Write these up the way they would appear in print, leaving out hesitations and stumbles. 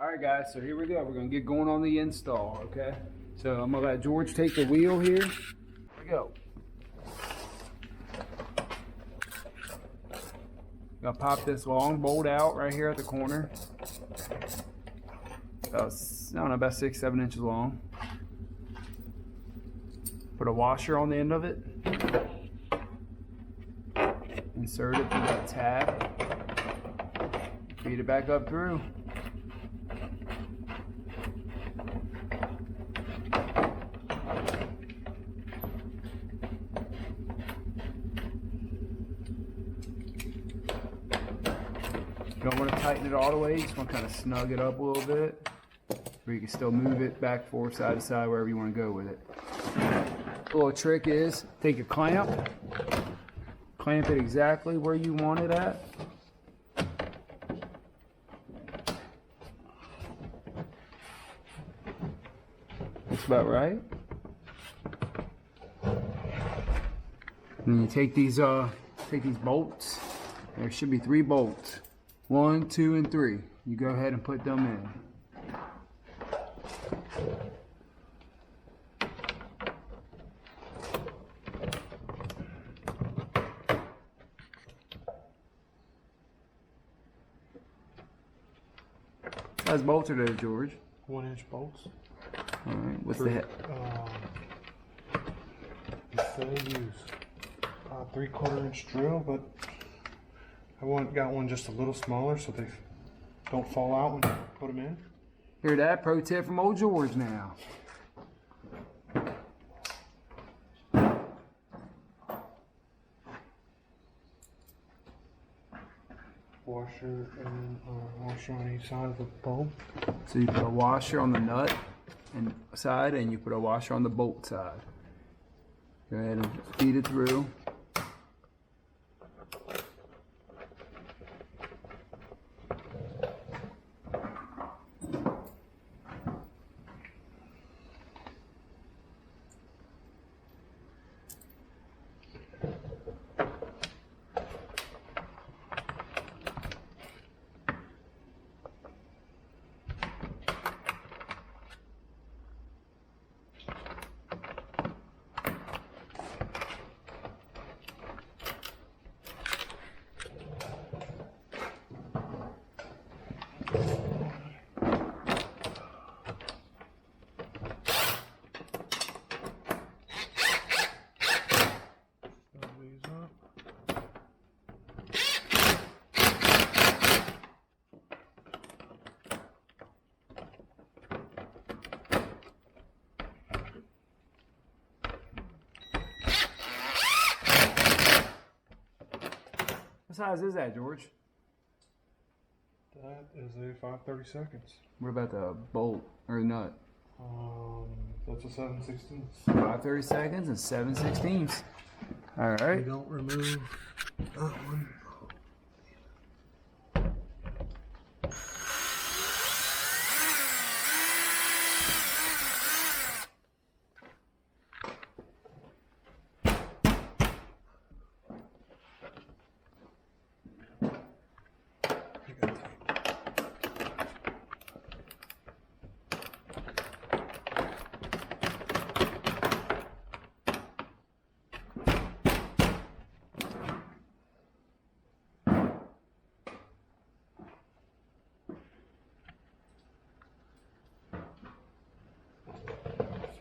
Alright guys, so here we go. We're going to get going on the install, okay? So I'm going to let George take the wheel here. Here we go. Gonna pop this long bolt out right here at the corner. About, I don't know, about 6-7 inches long. Put a washer on the end of it. Insert it through that tab. Feed it back up through. You don't want to tighten it all the way, you just want to kind of snug it up a little bit, where you can still move it back, forth, side to side, wherever you want to go with it. A little trick is, take a clamp it exactly where you want it at. That's about right. And you take these bolts. There should be 3 bolts. 1, 2, and 3. You go ahead and put them in. What size bolts are those, George? 1-inch bolts. All right. What's the head? They use 3/4 inch drill, but I got one just a little smaller so they don't fall out when you put them in. Hear that? Pro tip from old George now. Washer and washer on each side of the bolt. So you put a washer on the nut and side, and you put a washer on the bolt side. Go ahead and feed it through. What size is that, George? That is a 5/32. What about the bolt or nut? That's a 7/16. 5/32 and 7/16. All right. You don't remove that one.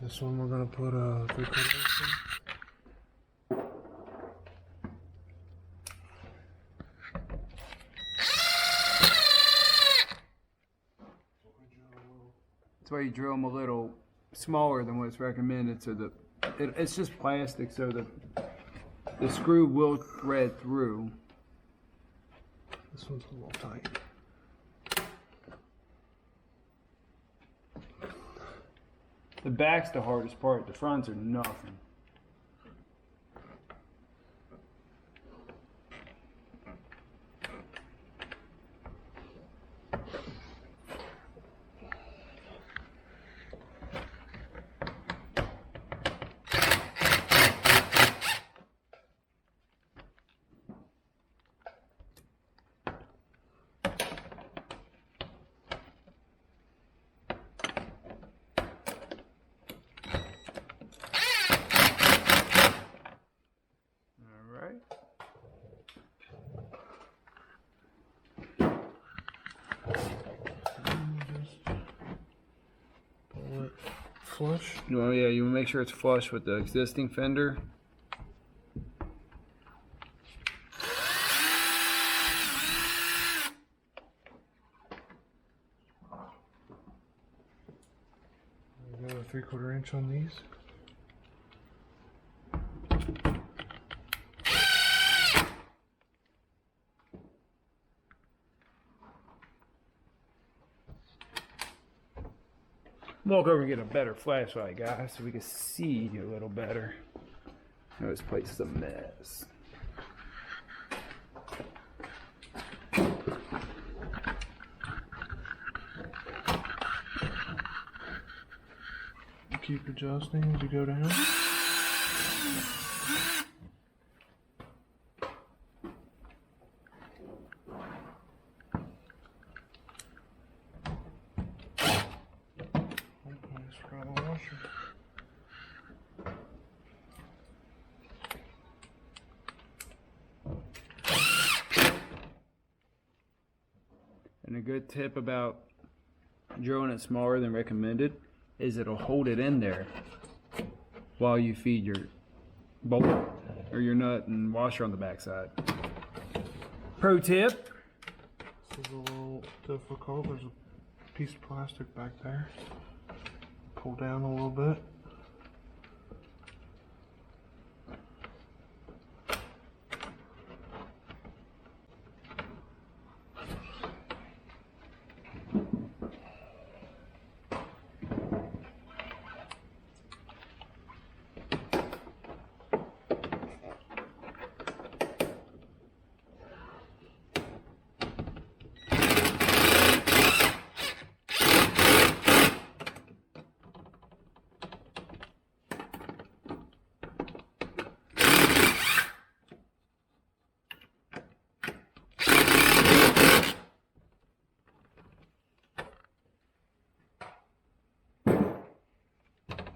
This one we're going to put a 3/4 inch in. That's why you drill them a little smaller than what's recommended, so it's just plastic, so the screw will thread through. This one's a little tight. The back's the hardest part. The fronts are nothing. flush. Well, yeah, you want to make sure it's flush with the existing fender. We go a 3/4 inch on these. Walk over and get a better flashlight, guys, so we can see you a little better. Oh, this place is a mess. Keep adjusting as you go down. And a good tip about drilling it smaller than recommended is it'll hold it in there while you feed your bolt or your nut and washer on the backside. Pro tip. This is a little difficult. There's a piece of plastic back there. Pull down a little bit.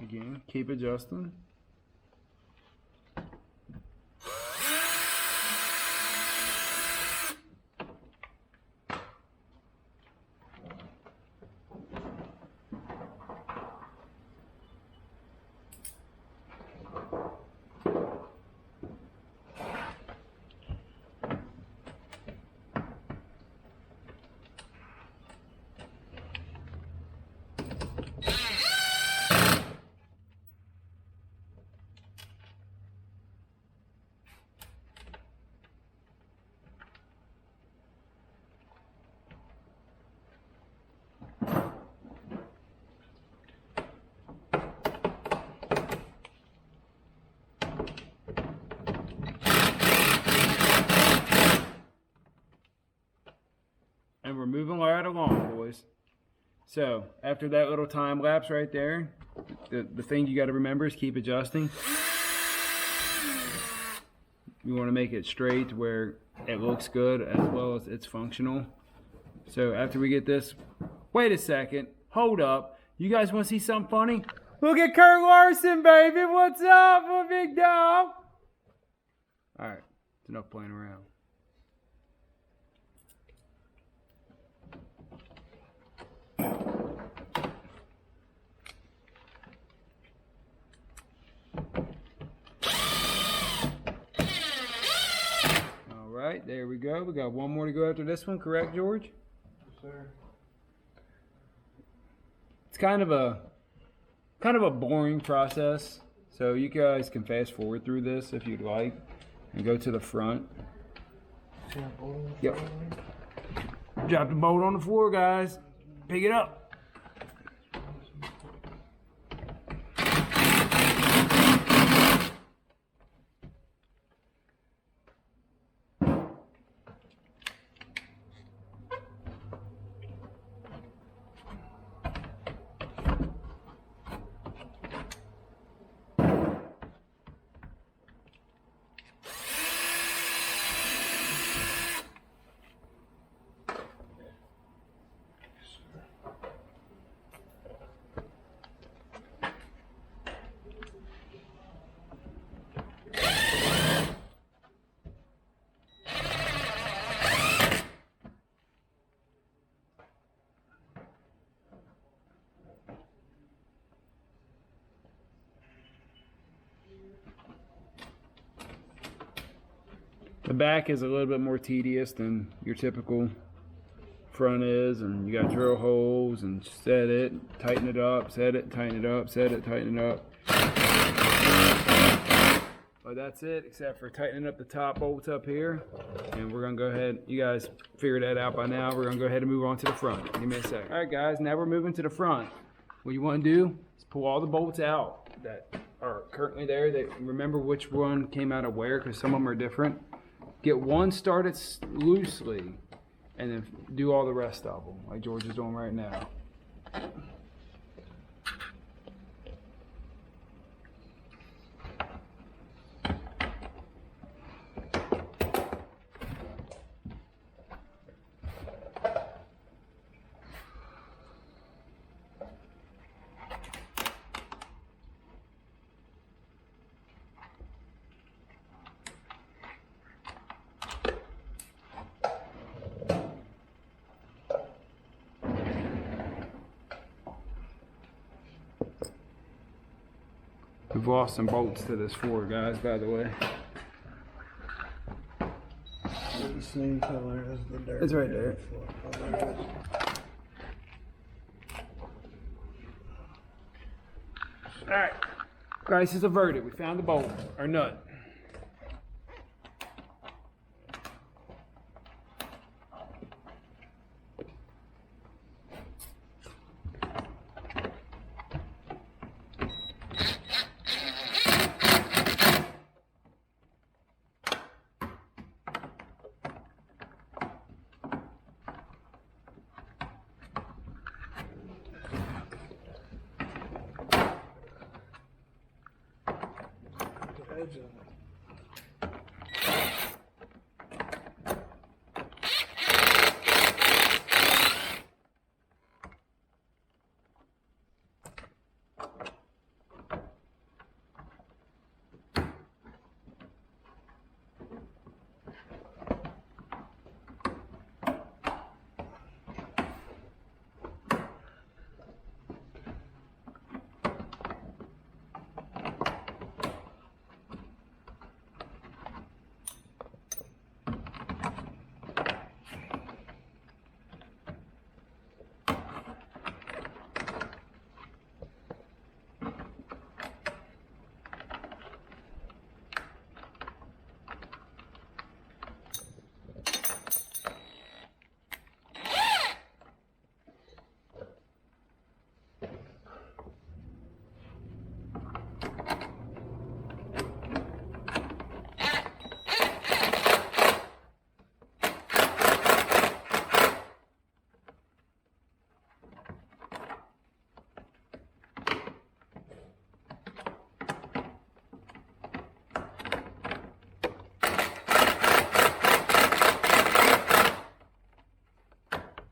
Again, keep adjusting. And we're moving right along, boys. So after that little time lapse right there, the thing you got to remember is keep adjusting. You want to make it straight to where it looks good as well as it's functional. So after we get this, wait a second, hold up. You guys want to see something funny? Look at Kurt Larson, baby. What's up, my big dog? All right, it's enough playing around. All right, there we go. We got one more to go after this one, correct, George? Yes, sir. It's kind of a boring process, so you guys can fast forward through this if you'd like and go to the front. See that bolt on the Yep. floor? Drop the bolt on the floor, guys. Pick it up. The back is a little bit more tedious than your typical front is, and you got drill holes and set it, tighten it up, set it, tighten it up, set it, tighten it up. But that's it, except for tightening up the top bolts up here. And we're gonna go ahead, you guys figured that out by now. We're gonna go ahead and move on to the front. Give me a second. All right guys, now we're moving to the front. What you wanna do is pull all the bolts out that are currently there. Remember which one came out of where, because some of them are different. Get one started loosely, and then do all the rest of them, like George is doing right now. We've lost some bolts to this Ford, guys, by the way. The same color as the dirt. It's right there. Oh, there it is. Alright, crisis averted. We found the bolt, or nut. Edge on it.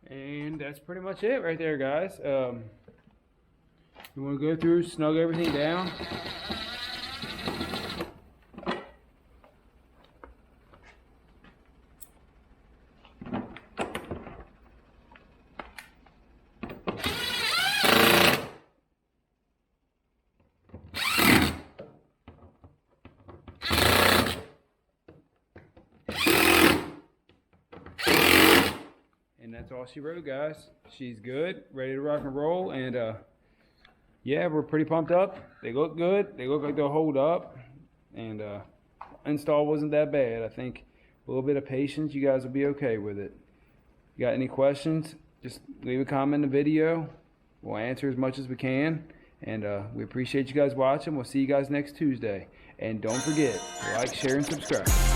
And that's pretty much it right there, guys. You want to go through, snug everything down. And that's all she wrote, guys. She's good, ready to rock and roll, and yeah, we're pretty pumped up. They look good. They look like they'll hold up, and install wasn't that bad. I think a little bit of patience, you guys will be okay with it. You got any questions, just leave a comment in the video. We'll answer as much as we can, and we appreciate you guys watching. We'll see you guys next Tuesday, and don't forget to like, share, and subscribe.